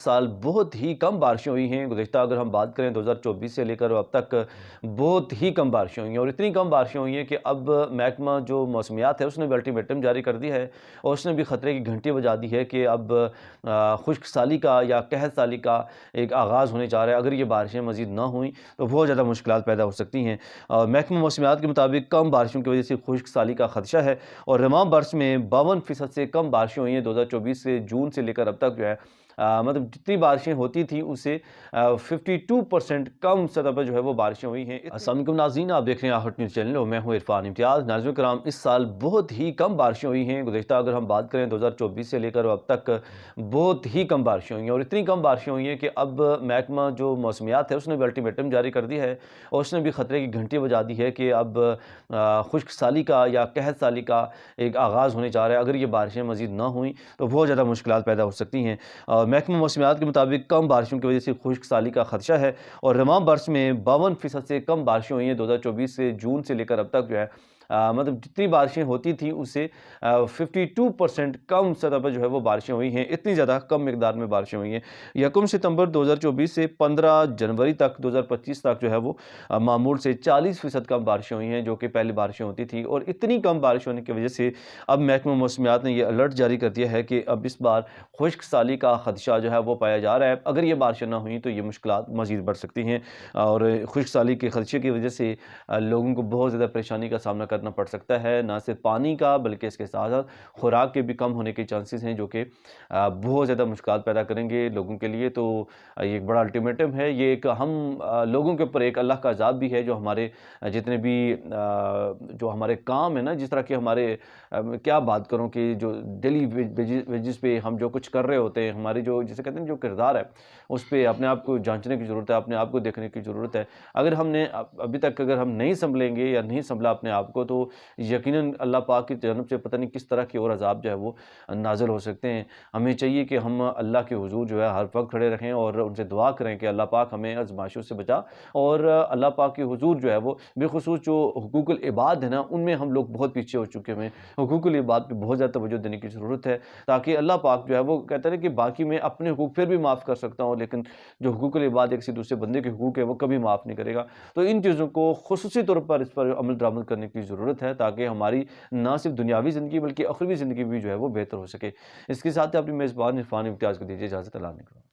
سال بہت ہی کم بارشیں ہوئی ہیں۔ گزشتہ اگر ہم بات کریں 2024 سے لے کر اب تک بہت ہی کم بارشیں ہوئی ہیں، اور اتنی کم بارشیں ہوئی ہیں کہ اب محکمہ جو موسمیات ہے اس نے بھی الٹیمیٹم جاری کر دیا ہے، اور اس نے بھی خطرے کی گھنٹی بجا دی ہے کہ اب خشک سالی کا یا قحط سالی کا ایک آغاز ہونے جا رہا ہے۔ اگر یہ بارشیں مزید نہ ہوئیں تو بہت زیادہ مشکلات پیدا ہو سکتی ہیں۔ محکمہ موسمیات کے مطابق کم بارشوں کی وجہ سے خشک سالی کا خدشہ ہے، اور رواں برس میں 52% سے کم بارشیں ہوئی ہیں 2024 سے جون سے لے کر اب تک جو ہے مطلب جتنی بارشیں ہوتی تھیں اس سے 52% کم سطح پر جو ہے وہ بارشیں ہوئی ہیں۔ السلام علیکم ناظرین، آپ دیکھ رہے ہیں آہٹ نیوز چینل اور میں ہوں عرفان امتیاز۔ ناظرین کرام، اس سال بہت ہی کم بارشیں ہوئی ہیں۔ گزشتہ اگر ہم بات کریں 2024 سے لے کر اب تک بہت ہی کم بارشیں ہوئی ہیں، اور اتنی کم بارشیں ہوئی ہیں کہ اب محکمہ جو موسمیات ہے اس نے بھی الٹیمیٹم جاری کر دیا ہے، اور اس نے بھی خطرے کی گھنٹی بجا دی ہے کہ اب خشک سالی کا یا قحط سالی کا ایک آغاز ہونے جا رہا ہے۔ اگر یہ بارشیں مزید نہ ہوئیں تو بہت زیادہ مشکلات پیدا ہو سکتی ہیں۔ محکمہ موسمیات کے مطابق کم بارشوں کی وجہ سے خشک سالی کا خدشہ ہے، اور رواں برس میں 52% سے کم بارشیں ہوئی ہیں 2024 سے جون سے لے کر اب تک جو ہے مطلب جتنی بارشیں ہوتی تھیں اس سے 52% کم سطح پر جو ہے وہ بارشیں ہوئی ہیں۔ اتنی زیادہ کم مقدار میں بارشیں ہوئی ہیں۔ 1 ستمبر 2024 سے 15 جنوری تک 2025 تک جو ہے وہ معمول سے 40% کم بارشیں ہوئی ہیں، جو کہ پہلے بارشیں ہوتی تھیں، اور اتنی کم بارش ہونے کی وجہ سے اب محکمہ موسمیات نے یہ الرٹ جاری کر دیا ہے کہ اب اس بار خشک سالی کا خدشہ جو ہے وہ پایا جا رہا ہے۔ اگر یہ بارشیں نہ ہوئیں تو یہ مشکلات مزید بڑھ سکتی ہیں، اور خشک سالی کے خدشے کی وجہ سے لوگوں کو بہت زیادہ پریشانی کا سامنا کرنا پڑ سکتا ہے، نہ صرف پانی کا بلکہ اس کے ساتھ ساتھ خوراک کے بھی کم ہونے کے چانسز ہیں، جو کہ بہت زیادہ مشکلات پیدا کریں گے لوگوں کے لیے۔ تو یہ ایک بڑا الٹیمیٹم ہے، یہ ایک ہم لوگوں کے اوپر ایک اللہ کا عذاب بھی ہے، جو ہمارے جتنے بھی جو ہمارے کام ہیں نا، جس طرح کہ ہمارے کیا بات کروں کہ جو ڈیلی ویجز پہ ہم جو کچھ کر رہے ہوتے ہیں، ہماری جو جسے کہتے ہیں جو کردار ہے اس پہ اپنے آپ کو جانچنے کی ضرورت ہے، اپنے آپ کو دیکھنے کی ضرورت ہے۔ اگر ہم نے ابھی تک اگر ہم نہیں سنبھلیں گے یا نہیں سنبھلا اپنے آپ کو، تو یقیناً اللہ پاک کی جانب سے پتہ نہیں کس طرح کی اور عذاب جو ہے وہ نازل ہو سکتے ہیں۔ ہمیں چاہیے کہ ہم اللہ کے حضور جو ہے ہر وقت کھڑے رہیں اور ان سے دعا کریں کہ اللہ پاک ہمیں آزمائشوں سے بچا، اور اللہ پاک کے حضور جو ہے وہ بالخصوص جو حقوق العباد ہے نا، ان میں ہم لوگ بہت پیچھے ہو چکے ہیں۔ حقوق العباد پہ بہت زیادہ توجہ دینے کی ضرورت ہے، تاکہ اللہ پاک جو ہے وہ کہتا ہے کہ باقی میں اپنے حقوق پھر بھی معاف کر سکتا ہوں، لیکن جو حقوق العباد ایک کسی دوسرے بندے کے حقوق ہے وہ کبھی معاف نہیں کرے گا۔ تو ان چیزوں کو خصوصی طور پر اس پر عمل درآمد کرنے کی ضرورت ہے، تاکہ ہماری نہ صرف دنیاوی زندگی بلکہ اخروی زندگی بھی جو ہے وہ بہتر ہو سکے۔ اس کے ساتھ اپنی میزبان عرفان امتیاز کو دیجیے اجازت۔ اللہ نے